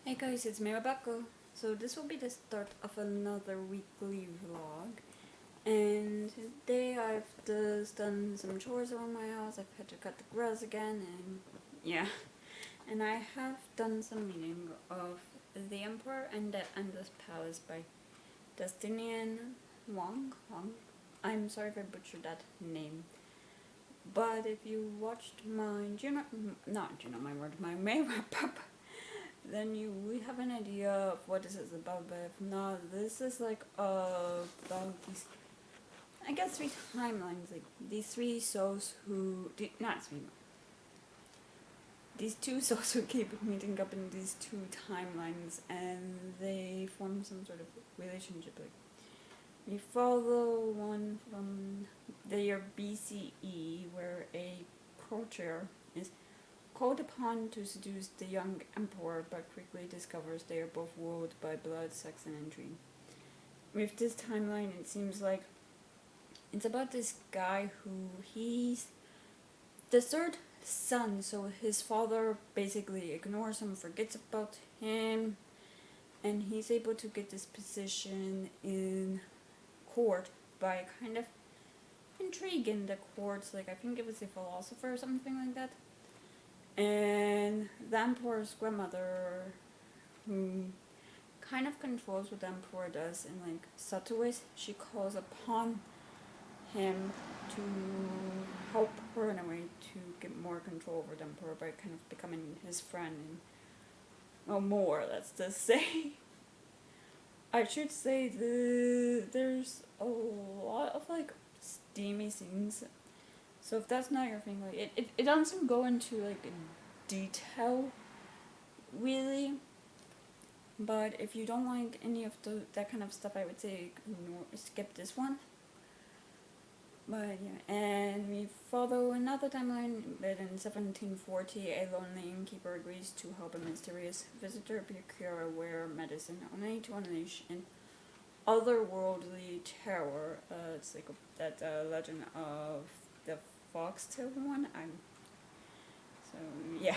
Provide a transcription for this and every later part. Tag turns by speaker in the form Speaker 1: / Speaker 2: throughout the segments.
Speaker 1: Hey guys, it's me Rebecca. So this will be the start of another weekly vlog. And today I've just done some chores around my house. I've had to cut the grass again and yeah. And I have done some reading of The Emperor and the Endless Palace by Justinian Wang. I'm sorry if I butchered that name. But if you watched my my May wrap-up, then you will have an idea of what this is about. But if not, this is like about these, I guess, three timelines. Like these three souls who these two souls who keep meeting up in these two timelines, and they form some sort of relationship. Like we follow one from the year BCE, where a courtier is called upon to seduce the young emperor, but quickly discovers they are both ruled by blood, sex, and intrigue. With this timeline, it seems like it's about this guy who he's the third son, so his father basically ignores him, forgets about him, and he's able to get this position in court by kind of intrigue in the courts. Like I think it was a philosopher or something like that. And the emperor's grandmother, who kind of controls what the emperor does in like subtle ways, she calls upon him to help her in a way to get more control over the emperor by kind of becoming his friend and, well, more, let's just say. I should say there's a lot of like steamy scenes. So if that's not your thing, like it doesn't go into like detail really, but if you don't like any of that kind of stuff, I would say skip this one. But yeah, and we follow another timeline that in 1740 a lonely innkeeper agrees to help a mysterious visitor procure a rare medicine only to unleash an otherworldly terror. It's like that legend of the foxtail one. So yeah.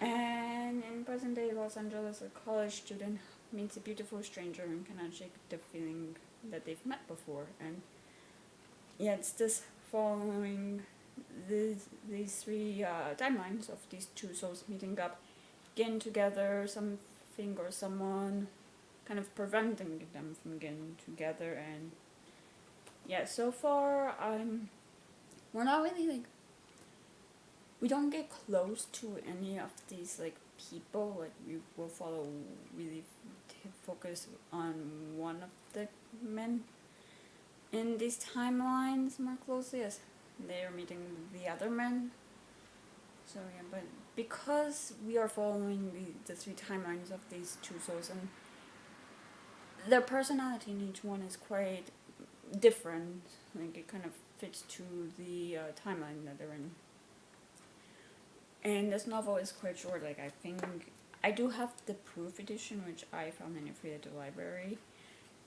Speaker 1: And in present day Los Angeles, a college student meets a beautiful stranger and cannot shake the feeling that they've met before. And yeah, it's this following these three timelines of these two souls meeting up, getting together, something or someone kind of preventing them from getting together. And yeah, so far we're not really like, we don't get close to any of these like people. Like we will follow really focus on one of the men in these timelines more closely as they are meeting the other men. So yeah, but because we are following the three timelines of these two souls, and their personality in each one is quite different, like it kind of fits to the timeline that they're in. And this novel is quite short. Like I think I do have the proof edition, which I found in a free at the library.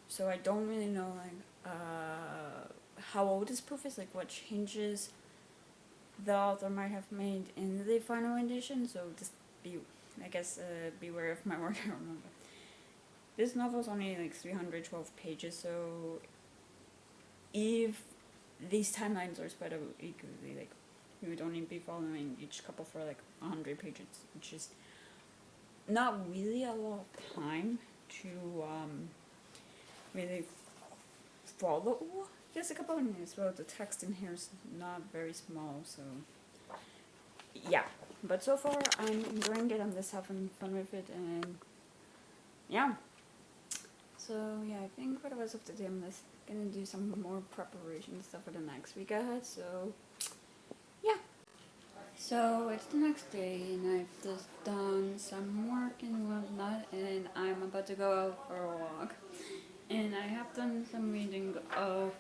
Speaker 1: So I don't really know like how old this proof is, like what changes the author might have made in the final edition. So just beware of my word. I don't know. This novel is only like 312 pages, so if these timelines are spread out equally, like we would only be following each couple for like 100 pages, which is not really a lot of time to really follow. Just a couple of minutes. Well, the text in here is not very small, so yeah. But so far, I'm enjoying it. I'm just having fun with it, and yeah. So yeah, I think for the rest of the day, I'm just gonna do some more preparation stuff for the next week ahead. So yeah. So it's the next day, and I've just done some work and whatnot, and I'm about to go out for a walk. And I have done some reading of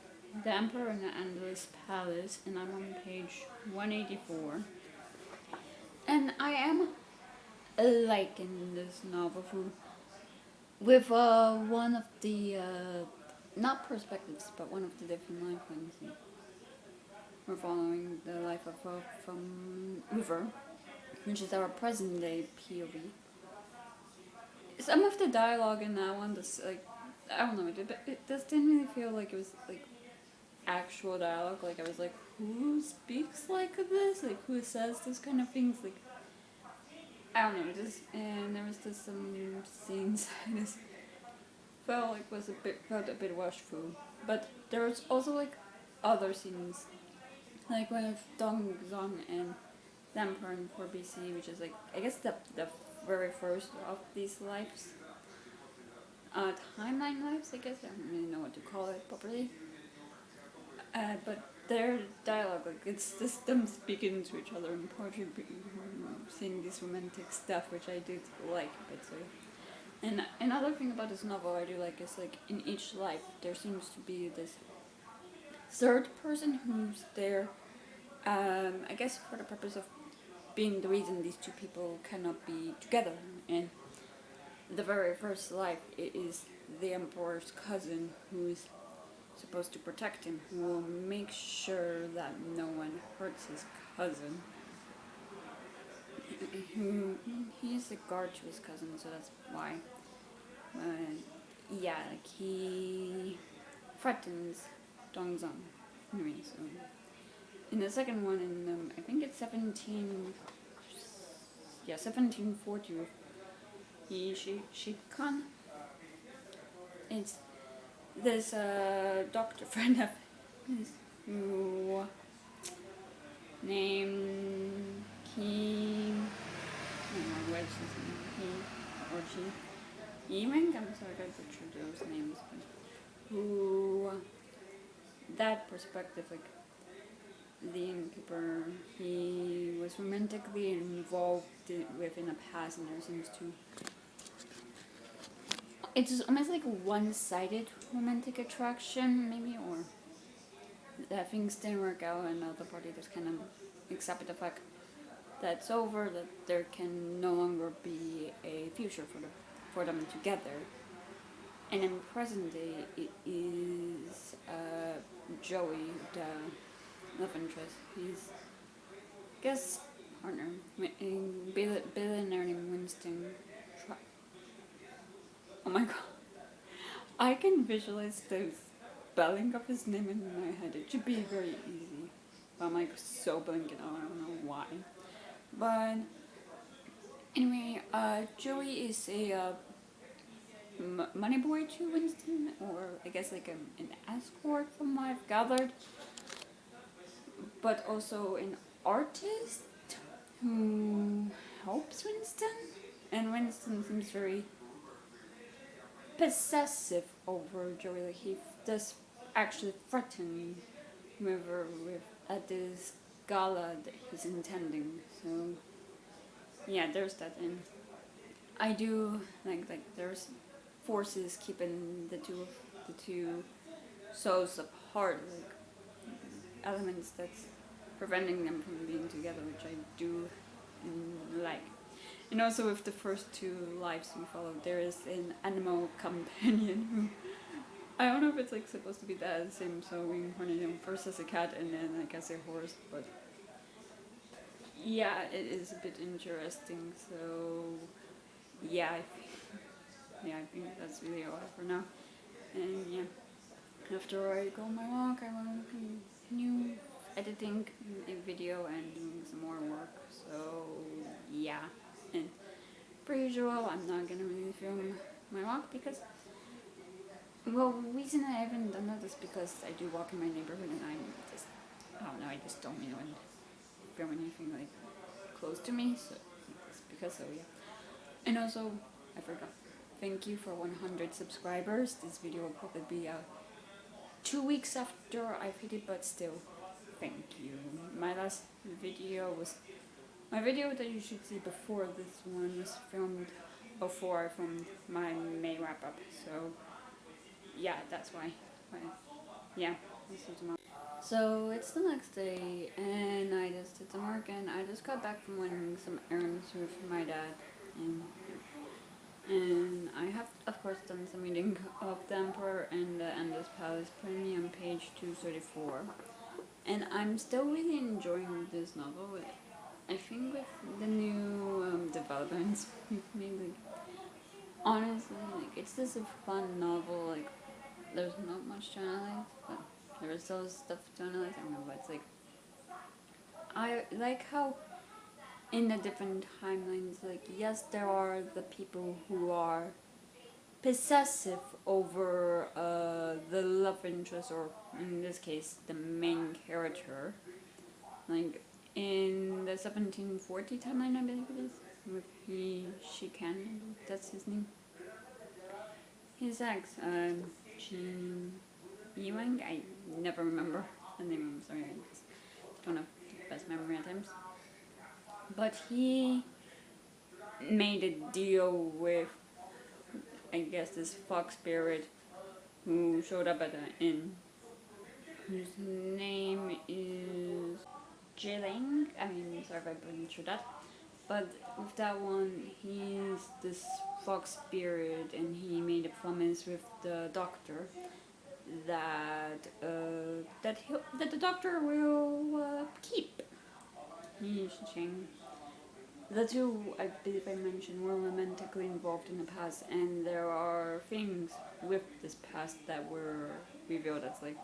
Speaker 1: The Emperor and the Endless Palace, and I'm on page 184. And I am liking this novel with one of the, not perspectives, but one of the different lifelines. We're following the life of from Uber, which is our present day POV. some of the dialogue in that one, just like I don't know, it just didn't really feel like it was like actual dialogue. Like I was like, who speaks like this? Like who says this kind of things? Like I don't know, just and there was just some scenes I just felt a bit washful. But there was also like other scenes, like with Dong Zong and Lamporn for BC, which is like I guess the very first of these lives. Timeline lives, I guess. I don't really know what to call it properly. But their dialogue, like it's just them speaking to each other in poetry, saying this romantic stuff, which I did like a bit. So, and another thing about this novel I do like is like in each life there seems to be this third person who's there. I guess for the purpose of being the reason these two people cannot be together. And the very first life it is the emperor's cousin who's supposed to protect him, who will make sure that no one hurts his cousin. He's a guard to his cousin, so that's why. Yeah, like he threatens Dongzong. Anyway, so in the second one, in I think it's 1740, Shikan. It's this doctor friend of his who named Kim. I don't know what his name. He or she. Yimeng. I'm sorry I butchered those names. But who that perspective, like the innkeeper, he was romantically involved with in the past, and there seems to. It's almost like a one-sided romantic attraction, maybe, or that things didn't work out, and the other party just kind of accepted the fact that it's over, that there can no longer be a future for them together. And in present day, it is Joey, the love interest. He's guest partner, billionaire named Winston. Oh my god. I can visualize the spelling of his name in my head. It should be very easy. But I'm like so blanking out, I don't know why. But anyway, Joey is a money boy to Winston, or I guess like an escort from what I've gathered. But also an artist who helps Winston. And Winston seems very possessive over Joey. Like he does actually threaten whoever at this gala that he's attending. So yeah, there's that. And I do like there's forces keeping the two souls apart, like elements that's preventing them from being together, which I do like. And also with the first two lives we followed, there is an animal companion who I don't know if it's like supposed to be the same, so we incarnated him first as a cat and then I guess a horse, but yeah, it is a bit interesting. So yeah, I think that's really all for now. And yeah, after I go on my walk, I will continue editing a video and doing some more work. So yeah. And per usual, I'm not gonna really film my walk because, well, the reason I haven't done that is because I do walk in my neighborhood and I just don't really want to film anything like close to me, so it's because so yeah. And also, I forgot, thank you for 100 subscribers. This video will probably be out 2 weeks after I've hit it, but still, thank you. My video that you should see before this one was filmed before I filmed my May wrap up, so yeah, that's why. But, yeah, this is tomorrow. So it's the next day, and I just did some work, and I just got back from running some errands with my dad, and I have, of course, done some reading of the Emperor and the Endless Palace, putting me on page 234, and I'm still really enjoying this novel. I think with the new developments we've made, like, honestly, like, it's just a fun novel. Like, there's not much to analyze, but there is still stuff to analyze. I don't know, but it's like, I like how in the different timelines, like, yes, there are the people who are possessive over the love interest, or in this case, the main character. Like, in the 1740 timeline, I believe it is, with she can, that's his name. His ex, Jin Yuang, I never remember the name, I'm sorry, I just don't have the best memory at times. But he made a deal with, I guess, this fox spirit who showed up at an inn, whose name is Jiling. I mean, sorry if I butchered that. But with that one, he's this fox spirit, and he made a promise with the doctor that that the doctor will keep. He's changed. The two, I believe I mentioned, were romantically involved in the past, and there are things with this past that were revealed as, like,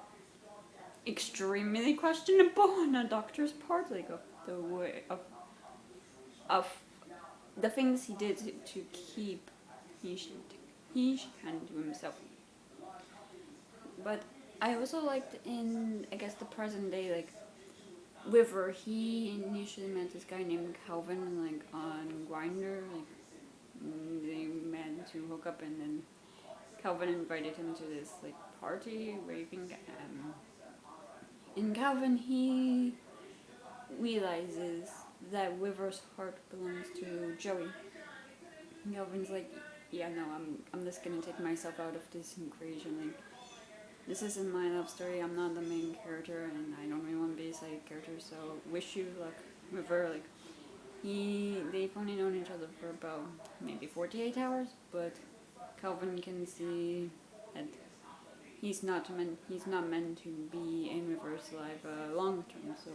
Speaker 1: extremely questionable on a doctor's part, like, of the way of the things he did to keep he can do himself. But I also liked in, I guess, the present day, like, River, he initially met this guy named Calvin, like, on Grindr, like, they met to hook up, and then Calvin invited him to this, like, party, raving, in Calvin, he realizes that River's heart belongs to Joey. And Calvin's like, yeah, no, I'm just gonna take myself out of this equation, like, this isn't my love story, I'm not the main character, and I don't really want to be a side character, so wish you luck. River, like, they've only known each other for about maybe 48 hours, but Calvin can see that he's not meant to be in River's life long term, so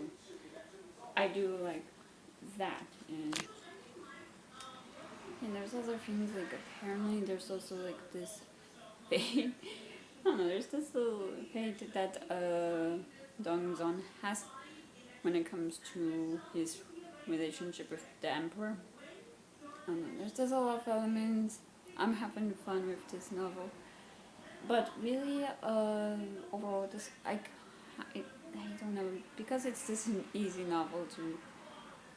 Speaker 1: I do like that. And there's other things, like, apparently there's also, like, this fate. I don't know, there's this little fate that Dongzon has when it comes to his relationship with the Emperor. I don't know, there's just a lot of elements. I'm having fun with this novel. But really, overall, I don't know, because it's just an easy novel to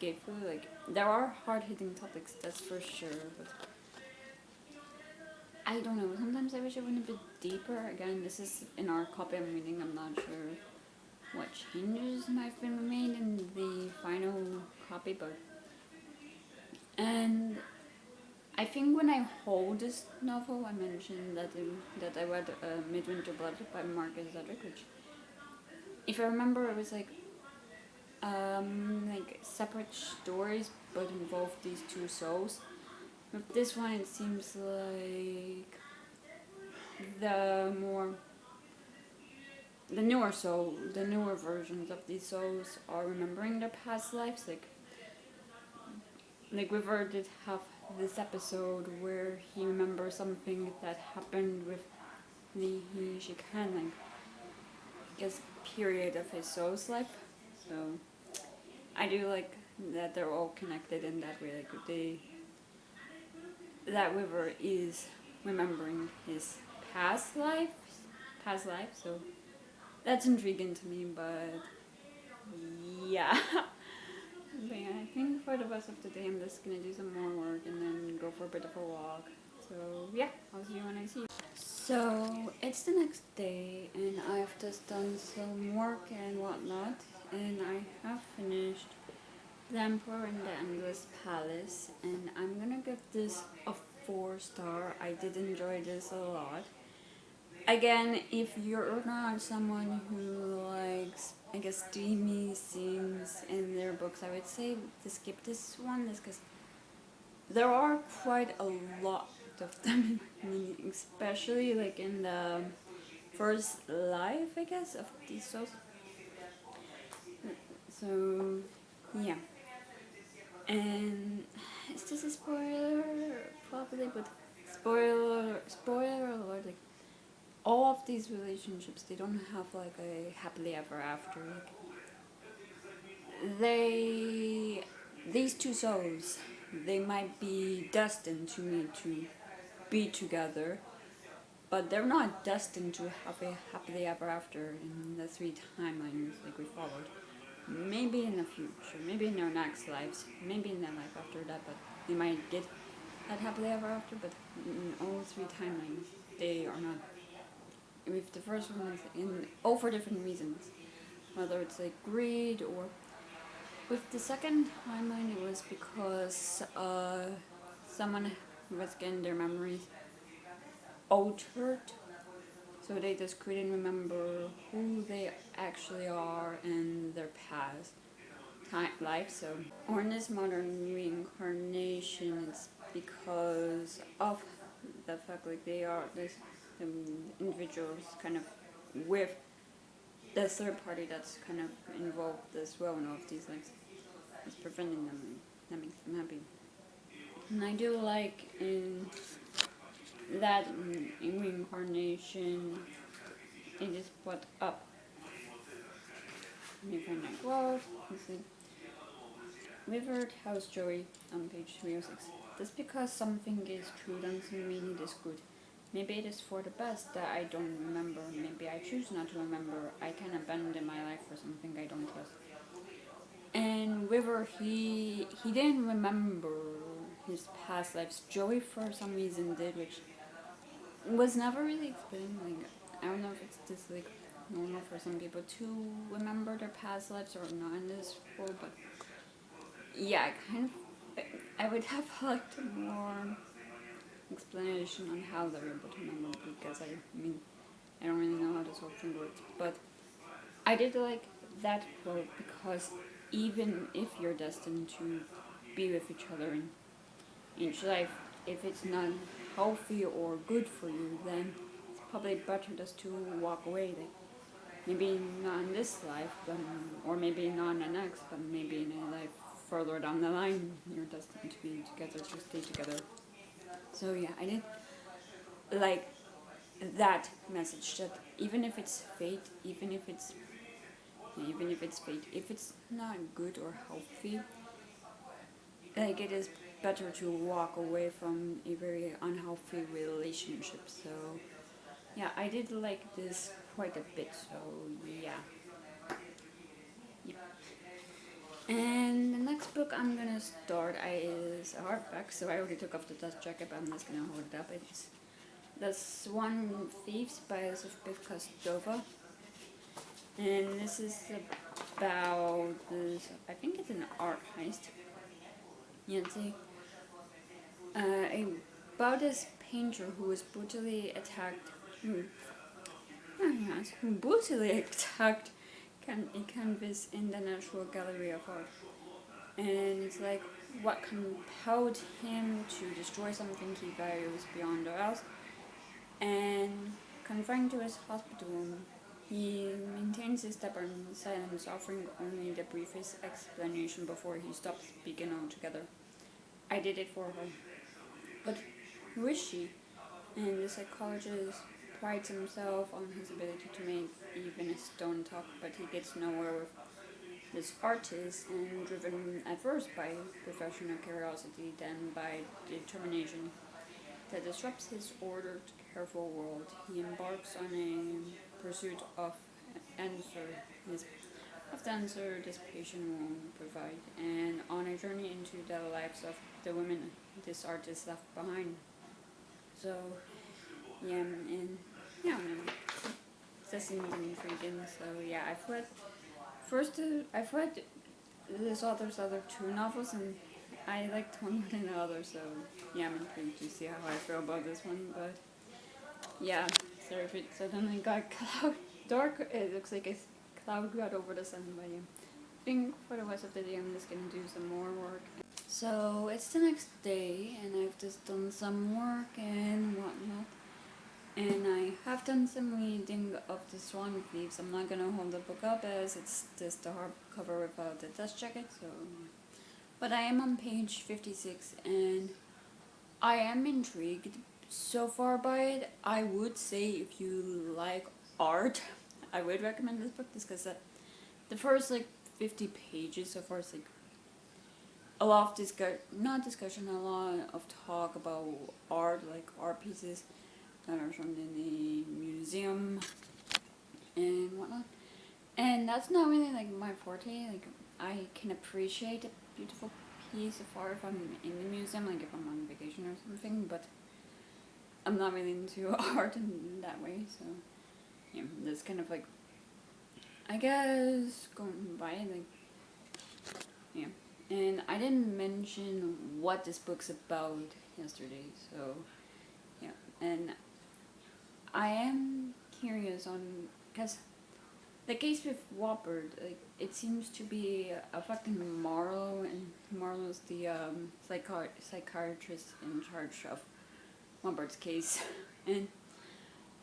Speaker 1: get through. Like, there are hard-hitting topics, that's for sure, but I don't know, sometimes I wish it went a bit deeper. Again, this is in our copy I'm reading, I'm not sure what changes might have been made in the final copy, but... And I think when I hold this novel, I mentioned that I read Midwinter Blood by Marcus Zedrick, which, if I remember, it was like separate stories, but involved these two souls. With this one, it seems like the newer versions of these souls are remembering their past lives. Like River did have this episode where he remembers something that happened with the Shikan, like, I guess, period of his soul's life. So I do like that they're all connected in that way. Like, that River is remembering his past life, so that's intriguing to me, but yeah. But yeah, I think for the rest of the day I'm just gonna do some more work and then go for a bit of a walk. So yeah, I'll see you when I see you. So it's the next day and I've just done some work and whatnot, and I have finished The Emperor in the Endless Palace, and I'm gonna give this a 4-star. I did enjoy this a lot. Again, if you're not someone who likes, I guess, dreamy scenes in their books, I would say to skip this one, just because there are quite a lot of them, especially like in the first life, I guess, of these souls. So, yeah. And is this a spoiler? Probably, but spoiler alert, like, all of these relationships, they don't have like a happily ever after. Like, these two souls, they might be destined to meet, to be together, but they're not destined to have a happily ever after in the three timelines like we followed. Maybe in the future, maybe in their next lives, maybe in their life after that, but they might get that happily ever after, but in all three timelines, they are not. With the first one, it's in all for different reasons, whether it's like greed or. With the second timeline, it was because someone was getting their memories altered, so they just couldn't remember who they actually are in their past life. So, or in this modern reincarnation, it's because of the fact like they are this individuals kind of with the third party that's kind of involved as well in all of these lives. It's preventing them, that makes them happy. And I do like in that in reincarnation, it is put up. You find my quote. River tells Joey on page 306. Just because something is true doesn't mean it is good. Maybe it is for the best that I don't remember. Maybe I choose not to remember. I can abandon my life for something I don't trust. And River, he didn't remember his past lives. Joey, for some reason, did, which was never really explained. Like, I don't know if it's just like normal for some people to remember their past lives or not in this world, but yeah, I would have liked more explanation on how they're able to remember, because I mean, I don't really know how this whole thing works, but I did like that quote because even if you're destined to be with each other in each life, if it's not healthy or good for you, then it's probably better just to walk away. Like, maybe not in this life, but or maybe not in the next, but maybe in a life further down the line, you're destined to be together, to stay together. So yeah, I did like that message that even if it's fate, even if it's fate, if it's not good or healthy, like it is better to walk away from a very unhealthy relationship. So yeah, I did like this quite a bit. So yeah. And the next book I'm gonna start is a hardback, so I already took off the dust jacket, but I'm just gonna hold it up. It's The Swan Thieves by Vita. And this is about this, I think it's an art heist. Yeah, it's about this painter who was brutally attacked. Who brutally attacked a canvas in the National Gallery of Art. And it's like what compelled him to destroy something he values beyond all else. And confined to his hospital room, he maintains his stubborn silence, offering only the briefest explanation before he stops speaking altogether. I did it for her. But who is she? And the psychologist prides himself on his ability to make even a stone talk, but he gets nowhere with this artist, and driven at first by professional curiosity, then by determination that disrupts his ordered, careful world. He embarks on a pursuit of the answer this patient will provide, and on a journey into the lives of the women this artist left behind. So, yeah, and yeah, this seems intriguing. So yeah, I've read this author's other two novels, and I liked one more than the other. So yeah, I'm intrigued to see how I feel about this one. But yeah, sorry if it suddenly got dark. It looks like a cloud got over the sun, but yeah. I think for the rest of the day I'm just gonna do some more work. So it's the next day, and I've just done some work and whatnot. And I have done some reading of The Swan Thieves. I'm not gonna hold the book up as it's just the hardcover without the dust jacket, so But I am on page 56 and I am intrigued so far by it. I would say if you like art, I would recommend this book just because the first like 50 pages so far is like a lot of not discussion, a lot of talk about art, like art pieces that are shown in the museum and whatnot. And that's not really like my forte. Like I can appreciate a beautiful piece of art if I'm in the museum, like if I'm on vacation or something, but I'm not really into art in that way, so yeah, that's kind of like, I guess, going by, like, yeah. And I didn't mention what this book's about yesterday, so yeah. And I am curious on, because the case with Whopper, like, it seems to be affecting Marlo, and Marlo's the psychiatrist in charge of Whopper's case. And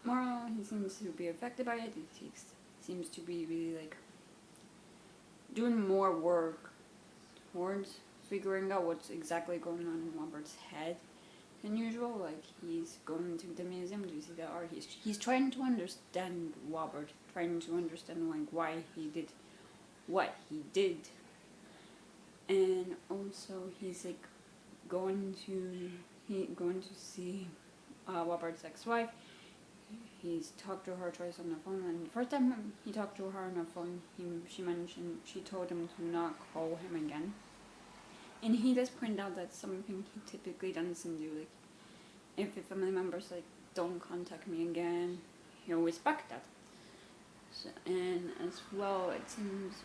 Speaker 1: Marlo, he seems to be affected by it. He seems to be really, like, doing more work towards figuring out what's exactly going on in Robert's head than usual. Like, he's going to the museum to see the art. He's trying to understand Robert, trying to understand like why he did what he did, and also he's like going to see Robert's ex-wife. He's talked to her twice on the phone, and the first time he talked to her on the phone, she told him to not call him again. And he does point out that something he typically doesn't do, like, if the family members, like, don't contact me again, he'll respect that. So, and as well, it seems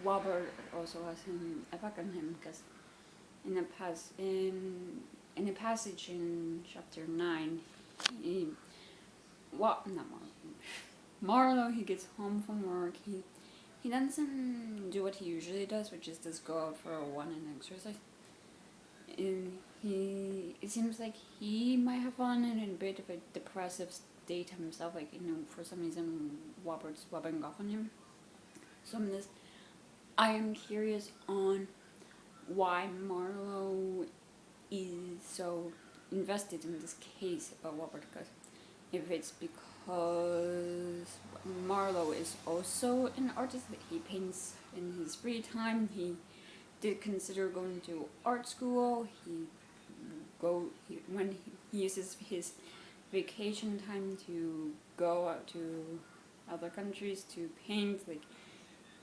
Speaker 1: Robert also has an effect on him, because in a passage in chapter 9, not Marlo, he gets home from work, he doesn't do what he usually does, which is just go out for a run and exercise. And it seems like he might have fallen in a bit of a depressive state himself, like, for some reason Robert's rubbing off on him. So I am curious on why Marlo is so invested in this case about Robert, because if it's because Marlo is also an artist, he paints in his free time, he did consider going to art school, when he uses his vacation time to go out to other countries to paint, like,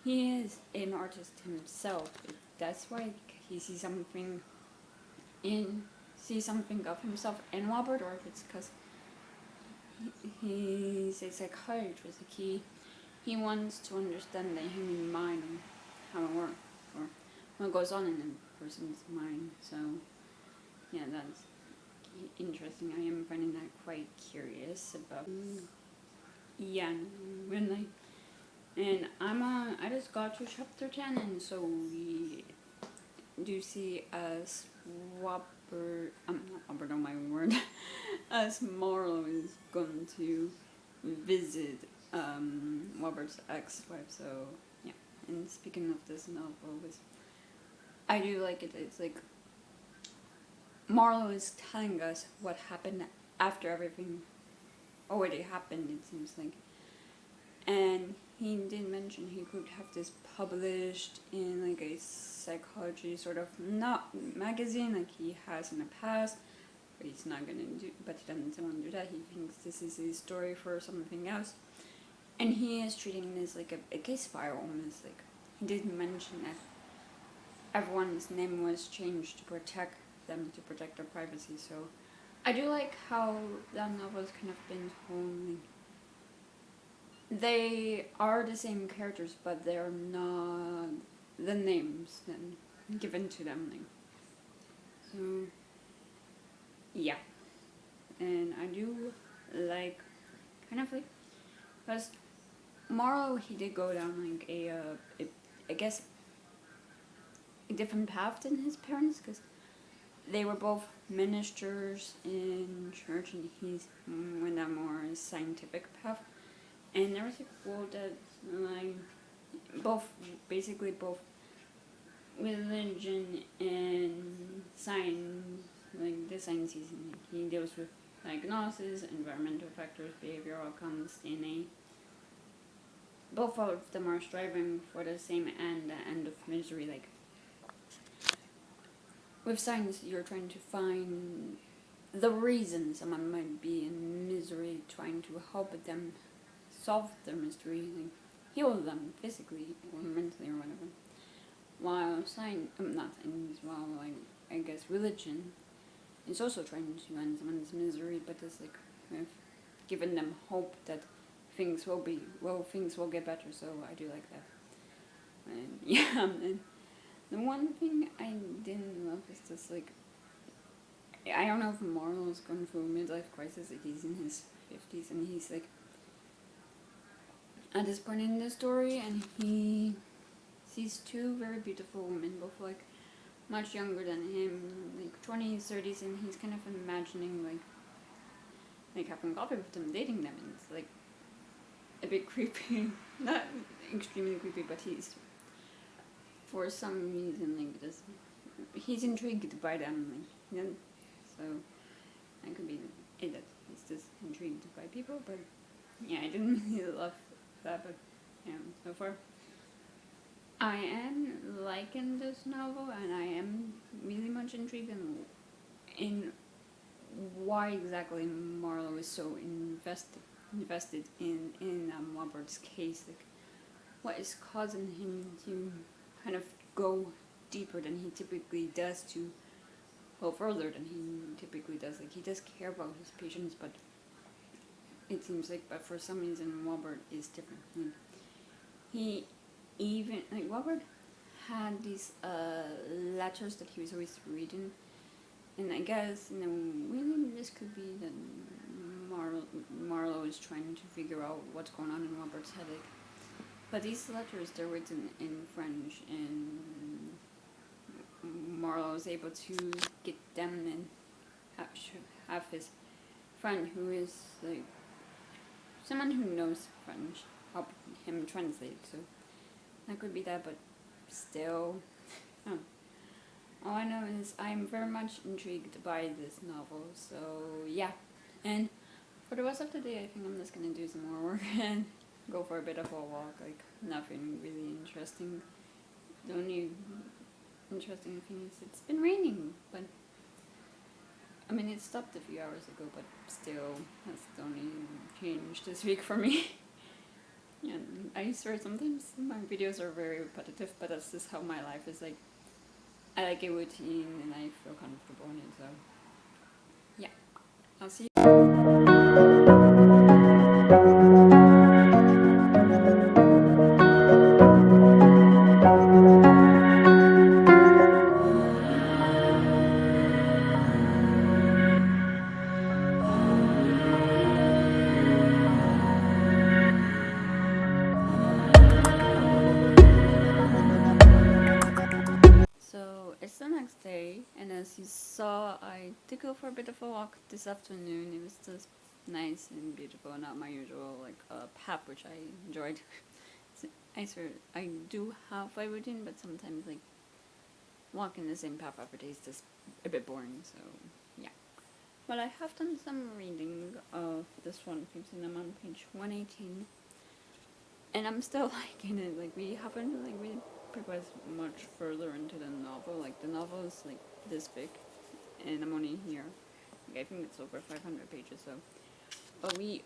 Speaker 1: he is an artist himself. That's why he sees something of himself in Robert, or if it's because he's a psychiatrist, like he wants to understand the human mind and how it works, or what goes on in a person's mind. So yeah, that's interesting. I am finding that quite curious about. Yeah, I just got to chapter 10, and so we do see as Robert, not Robert, oh my word, as Marlo is going to visit Robert's ex-wife. So yeah, and speaking of this novel, I do like it. It's like Marlo is telling us what happened after everything already happened, it seems like. And he did mention he could have this published in like a psychology sort of not magazine like he has in the past, but he's not gonna do. But he doesn't want to do that. He thinks this is a story for something else, and he is treating this like a case file almost. Like, he did mention that everyone's name was changed to protect them, to protect their privacy. So I do like how that novel's kind of been told. They are the same characters, but they're not the names then given to them. Like, so yeah, and I do like kind of like, because Marlo, he did go down like I guess a different path than his parents, because they were both ministers in church, and he's went down more scientific path. And there was a quote that, like, both religion and science, like the science season. He deals with diagnosis, environmental factors, behavioral outcomes, DNA. Both of them are striving for the same end, the end of misery. Like with science, you're trying to find the reason someone might be in misery, trying to help them solve their mystery, like heal them physically or mentally or whatever. While science, not science, while like I guess religion is also trying to end someone's misery, but it's like I've given them hope that things will get better. So I do like that. And yeah, and the one thing I didn't love is this, like, I don't know if Marlo's going through a midlife crisis. Like he's in his 50s and he's like at this point in the story, and he sees two very beautiful women, both like much younger than him, like 20s, 30s, and he's kind of imagining like having coffee with them, dating them, and it's like a bit creepy. Not extremely creepy, but he's for some reason like this. He's intrigued by them, like, yeah. So that could be it. That he's just intrigued by people, but yeah, I didn't really love that. But yeah, so far I am liking this novel, and I am really much intrigued in why exactly Marlo is so invested in Robert's case. Like, what is causing him to kind of go deeper than he typically does, to go further than he typically does. Like, he does care about his patients, but it seems like, but for some reason, Robert is different. Like, he even, like, Robert had these letters that he was always reading, and I guess, really this could be that Marlo is trying to figure out what's going on in Robert's head. Like, but these letters, they're written in French, and Marlo is able to get them and have his friend, who is like someone who knows French, help him translate. So that could be that, but still, all I know is I'm very much intrigued by this novel. So yeah, and for the rest of the day, I think I'm just gonna do some more work and go for a bit of a walk. Like, nothing really interesting. The only interesting thing is it's been raining, but I mean, it stopped a few hours ago, but still, that's the only change this week for me. And I swear sometimes my videos are very repetitive, but that's just how my life is. Like, I like a routine and I feel comfortable in it, so yeah. I'll see you. So it's the next day, and as you saw, I did go for a bit of a walk this afternoon. It was just nice and beautiful, not my usual like path, which I enjoyed. I do have a routine, but sometimes like walking the same path every day is just a bit boring. So yeah, but I have done some reading of this one, and I'm on page 118, and I'm still liking it. Like, we haven't like really progressed much further into the novel. Like, the novel is like this big, and I'm only here. Like, I think it's over 500 pages. So, but we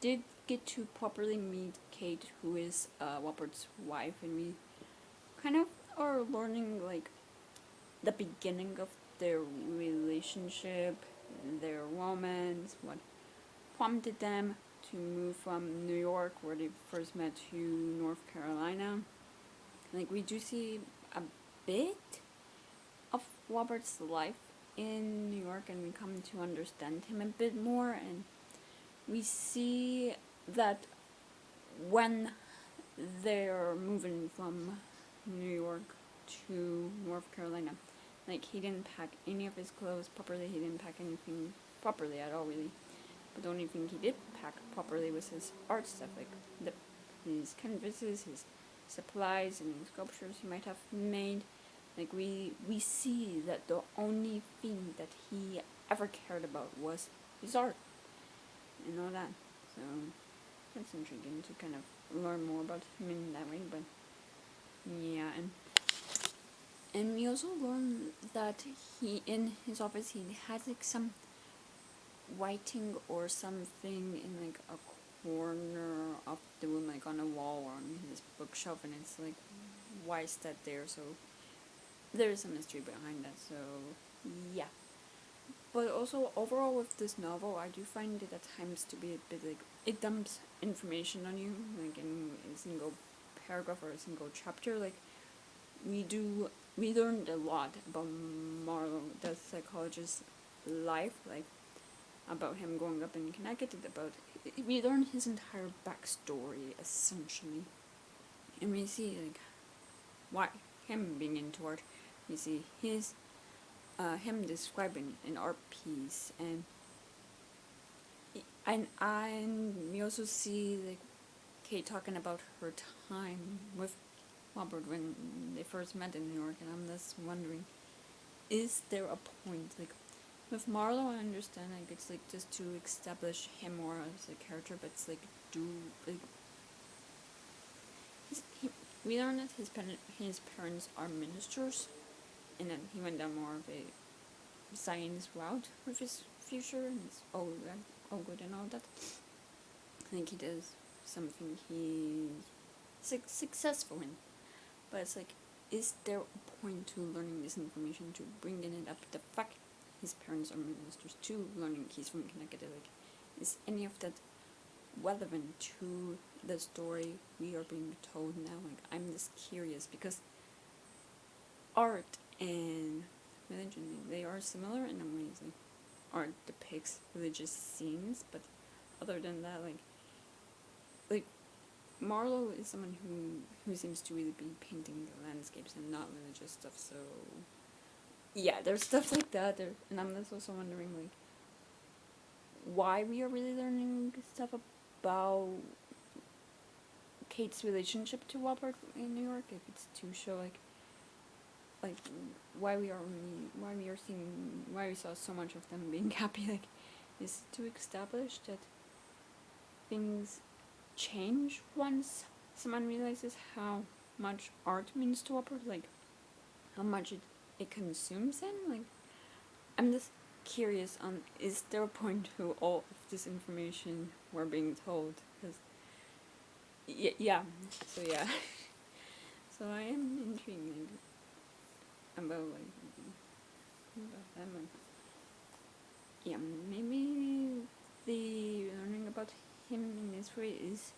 Speaker 1: did get to properly meet Kate, who is Robert's wife, and we kind of are learning like the beginning of their relationship, their romance, what prompted them to move from New York, where they first met, to North Carolina. Like, we do see a bit of Robert's life in New York, and we come to understand him a bit more, and we see that when they're moving from New York to North Carolina, like, he didn't pack any of his clothes properly, he didn't pack anything properly at all, really. But the only thing he did pack properly was his art stuff, like his canvases, his supplies and sculptures he might have made. Like we see that the only thing that he ever cared about was his art and all that. So that's intriguing to kind of learn more about him in that way. But yeah, and we also learn that he, in his office, he has like some writing or something in like a corner of the room, like on a wall or on his bookshelf, and it's like, why is that there? So there is a mystery behind that. So yeah. But also overall with this novel, I do find it at times to be a bit like, it dumps information on you, like in a single paragraph or a single chapter. Like we learned a lot about Marlowe, the psychologist's life, like about him growing up in Connecticut, we learned his entire backstory essentially, and we see like why him being into art. We see him describing an art piece, and we also see like Kate talking about her time with Robert when they first met in New York, and I'm just wondering, is there a point, like with Marlowe, I understand like it's like just to establish him more as a character, but it's like we learn that his parents are ministers, and then he went down more of a science route with his future, and it's all good and all that. I think he does something he's successful in, but it's like, is there a point to learning this information, to bringing it up, the fact his parents are ministers, to learning he's from Connecticut? Like, is any of that relevant to the story we are being told now? Like, I'm just curious, because art and religion, they are similar in ways. Like, art depicts religious scenes, but other than that, like Marlowe is someone who seems to really be painting the landscapes and not religious stuff. So yeah, there's stuff like that there, and I'm just also wondering like why we are really learning stuff about Kate's relationship to Robert in New York. If it's to show like why we saw so much of them being happy, like is to establish that things change once someone realizes how much art means to Robert, like how much it consumes him. Like, I'm just curious on, is there a point to all of this information we're being told? Because yeah, so yeah. So I am intrigued about that one. Yeah, maybe the learning about him in this way is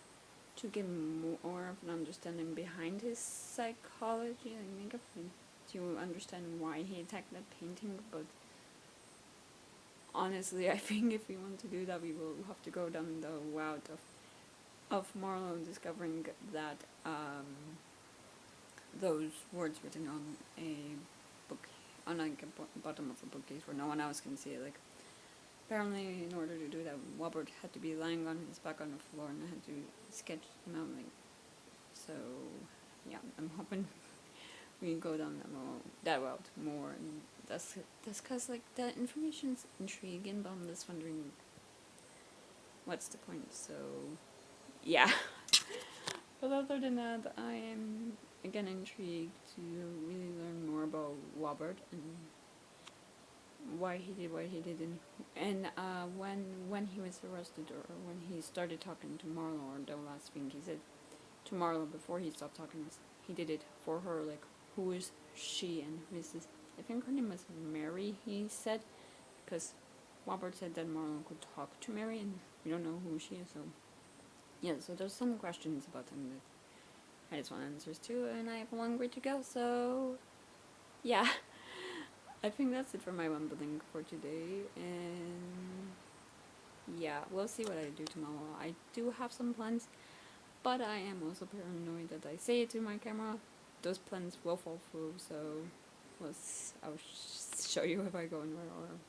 Speaker 1: to get more of an understanding behind his psychology and makeup, and to understand why he attacked that painting. But honestly, I think if we want to do that, we will have to go down the route of Marlowe discovering that those words written on a book, on like a bottom of a bookcase where no one else can see it. Like, apparently, in order to do that, Robert had to be lying on his back on the floor, and I had to sketch him out. Like, so yeah, I'm hoping we can go down that route more, and that's because like that information's intriguing, but I'm just wondering what's the point. So yeah. But other than that, I am again intrigued to really learn more about Robert and why he did what he did, and when he was arrested, or when he started talking to Marlowe, or the last thing he said to Marlowe before he stopped talking was he did it for her. Like, who is she and who is this? I think her name was Mary, he said, because Robert said that Marlowe could talk to Mary, and we don't know who she is. So yeah, so there's some questions about him that I just want answers to, and I have a long way to go. So yeah. I think that's it for my rambling for today, and yeah, we'll see what I do tomorrow. I do have some plans, but I am also paranoid that I say it to my camera, those plans will fall through, so I'll show you if I go anywhere, or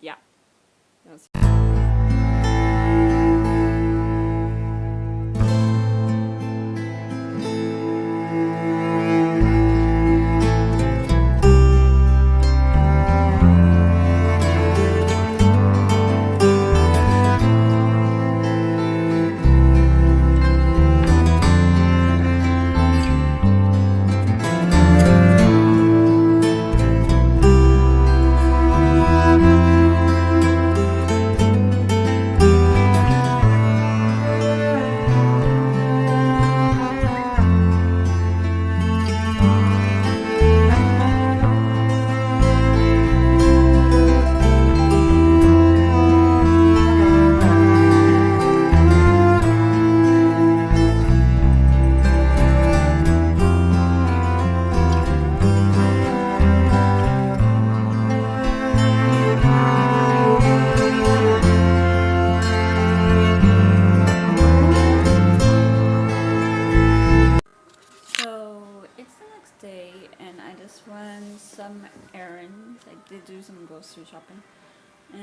Speaker 1: yeah.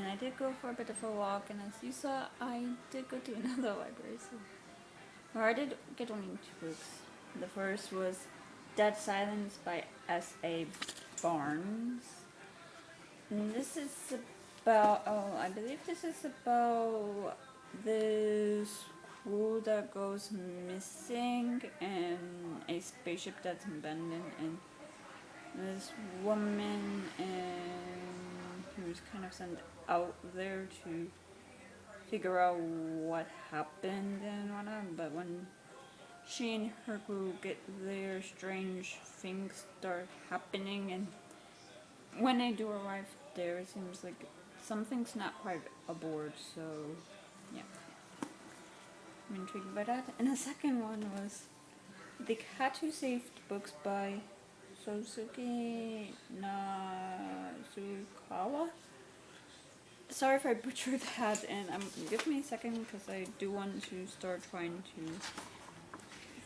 Speaker 1: I did go for a bit of a walk, and as you saw, I did go to another library, so where I did get only 2 books. The first was Dead Silence by S.A. Barnes. And this is about, I believe this is about this crew that goes missing and a spaceship that's abandoned, and this woman and who's kind of sent out there to figure out what happened and whatnot. But when she and her crew get there, strange things start happening, and when they do arrive there, it seems like something's not quite aboard. So yeah, I'm intrigued by that. And the second one was The Cat Who Saved Books by Sosuke Nazukawa. Sorry if I butchered that, and give me a second because I do want to start trying to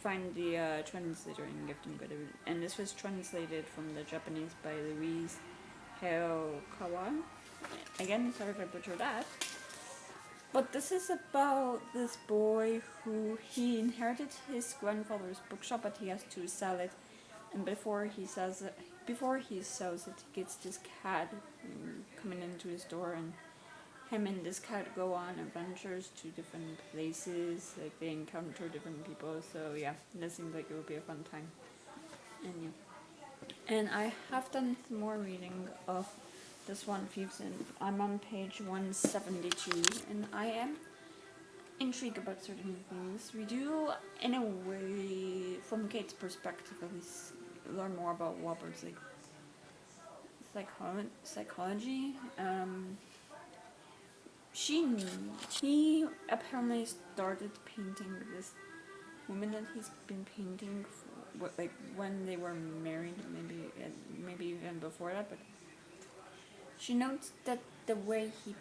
Speaker 1: find the translator and give them good review. And this was translated from the Japanese by Louise Kawa. Again, sorry if I butchered that. But this is about this boy who he inherited his grandfather's bookshop, but he has to sell it. And before he sells it, he gets this cat coming into his door, and him and this cat go on adventures to different places. Like they encounter different people. So yeah, that seems like it would be a fun time. And yeah, and I have done some more reading of this One Thieves, and I'm on page 172, and I am intrigued about certain things. We do, in a way, from Kate's perspective at least, learn more about Walbert's psychology. He apparently started painting this woman that he's been painting for, when they were married, maybe even before that. But she notes that the way he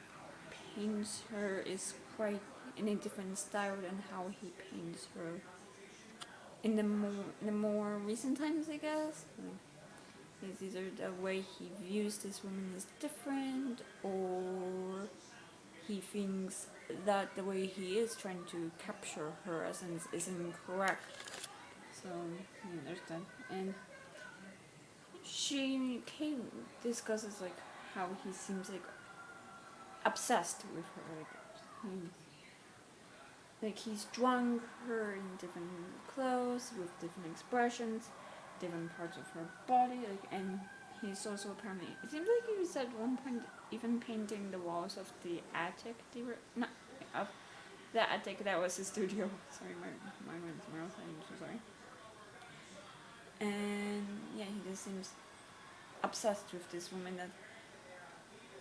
Speaker 1: paints her is quite in a different style than how he paints her in the more recent times, I guess. Is either the way he views this woman is different, or he thinks that the way he is trying to capture her essence is incorrect. So yeah, there's that. And Kate discusses how he seems obsessed with her. He's drawn her in different clothes with different expressions, different parts of her body, and he's also apparently, it seems like he was at one point even painting the walls of the attic. Of the attic that was his studio. Sorry, my mind is somewhere else. I'm so sorry. And yeah, he just seems obsessed with this woman that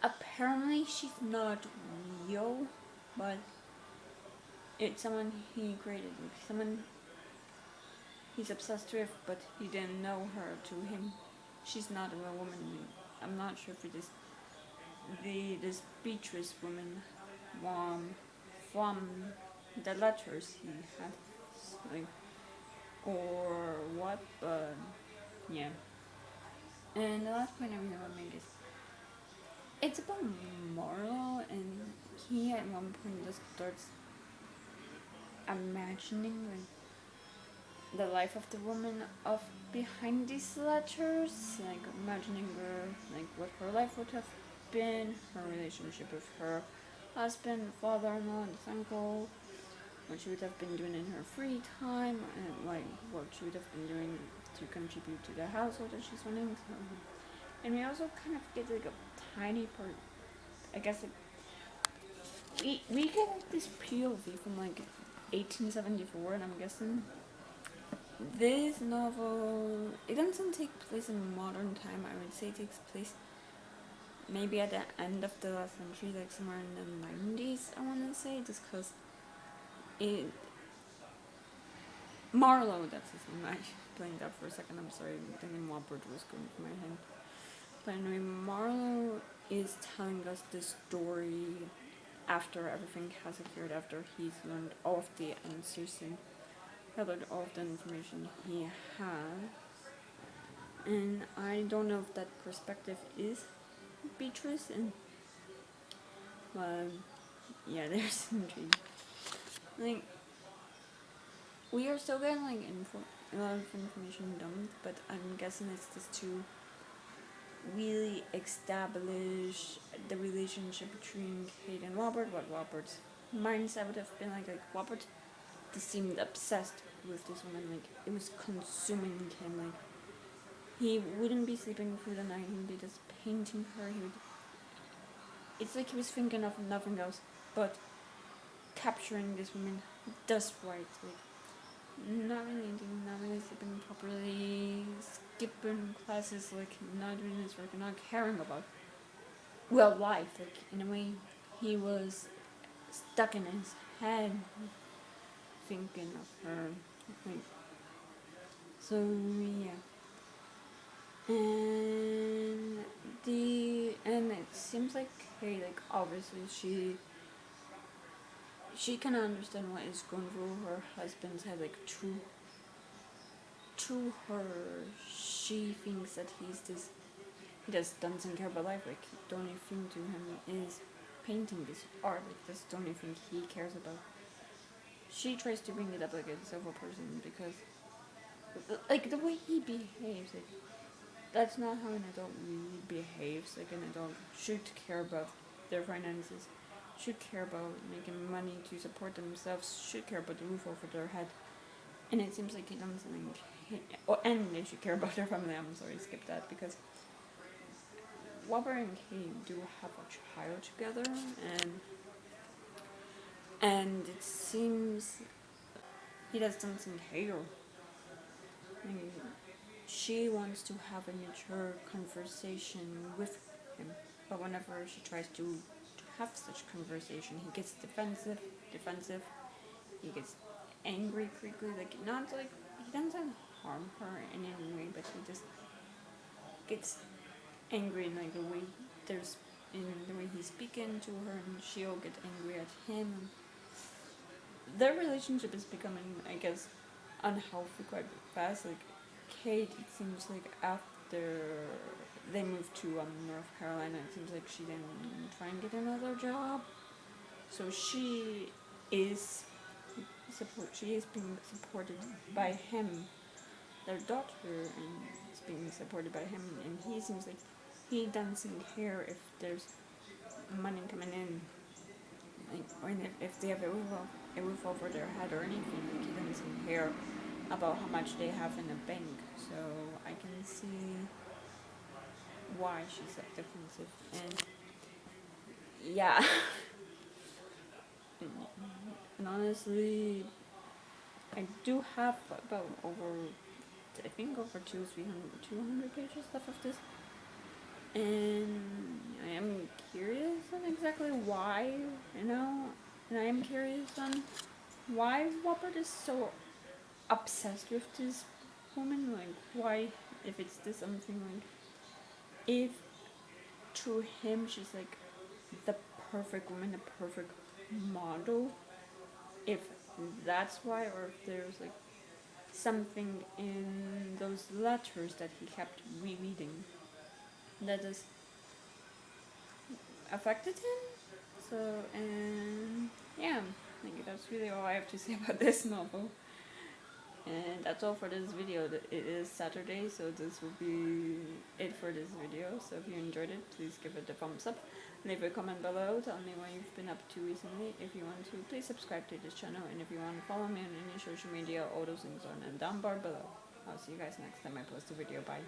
Speaker 1: apparently she's not real, but it's someone he created, someone he's obsessed with, but he didn't know her. To him, she's not a real woman. I'm not sure if it is this Beatrice woman from the letters he had, or what, but yeah. And the last point I really want to make is it's about Marlo, and he at one point just starts imagining the life of the woman of behind these letters, imagining her, what her life would have been, her relationship with her husband, father-in-law, and his uncle, what she would have been doing in her free time, and what she would have been doing to contribute to the household that she's running. And we also kind of get a tiny part, I guess. We get this POV from 1874, and I'm guessing this novel, it doesn't take place in modern time. I would say it takes place maybe at the end of the last century, somewhere in the 90s, I want to say, just because Marlowe, that's his name. I blanked out for a second, I'm sorry, the name Walbert was going through my head. But anyway, Marlowe is telling us the story after everything has occurred, after he's learned all of the answers and gathered all of the information he has. And I don't know if that perspective is Beatrice, and Yeah, there's intrigue. Like, we are still getting like a lot of information dumped, but I'm guessing it's just to really establish the relationship between Kate and Robert. What Robert's mindset would have been like Robert just seemed obsessed with this woman. Like, it was consuming him. Like, he wouldn't be sleeping through the night. He would be just painting her. It's like he was thinking of nothing else but capturing this woman just right. Like, not really eating, not really sleeping properly, skipping classes, like not doing his work, not caring about life. Like, in a way, he was stuck in his head thinking of her. Like, so yeah. And it seems like, hey, like obviously she can understand what is going through her husband's head. Like, to her, she thinks that he just doesn't care about life. Like, the only thing to him is painting this art. Like, that's the only thing he cares about. She tries to bring it up like a civil person because, like, the way he behaves, like, that's not how an adult really behaves. Like, an adult should care about their finances, should care about making money to support themselves, should care about the roof over their head. And it seems like he doesn't. And they should care about their family. I'm sorry, skip that, because Robert and Kate do have a child together, and it seems he doesn't care. She wants to have a mature conversation with him, but whenever she tries to have such conversation, he gets defensive. He gets angry quickly. Like, not like he doesn't harm her in any way, but he just gets angry in like the way he's speaking to her, and she'll get angry at him. Their relationship is becoming, I guess, unhealthy quite fast. Like, Kate, it seems like after they moved to North Carolina, it seems like she didn't try and get another job. So she is being supported by him, their daughter, and is being supported by him. And he seems like he doesn't care if there's money coming in, like, or if they have a roof over their head or anything. Like, he doesn't care about how much they have in the bank. So I can see why she's so defensive. And yeah. And honestly, I do have about over 200 pages left of this, and I am curious on exactly why, and I am curious on why Robert is so obsessed with this woman. Like, why, if it's this something, like, if to him she's like the perfect woman, the perfect model, if that's why, or if there's like something in those letters that he kept rereading that just affected him. So, and yeah, I think that's really all I have to say about this novel. And that's all for this video. It is Saturday, so this will be it for this video. So if you enjoyed it, please give it a thumbs up. Leave a comment below, tell me what you've been up to recently. If you want to, please subscribe to this channel. And if you want to follow me on any social media, all those links are down bar below. I'll see you guys next time I post a video. Bye.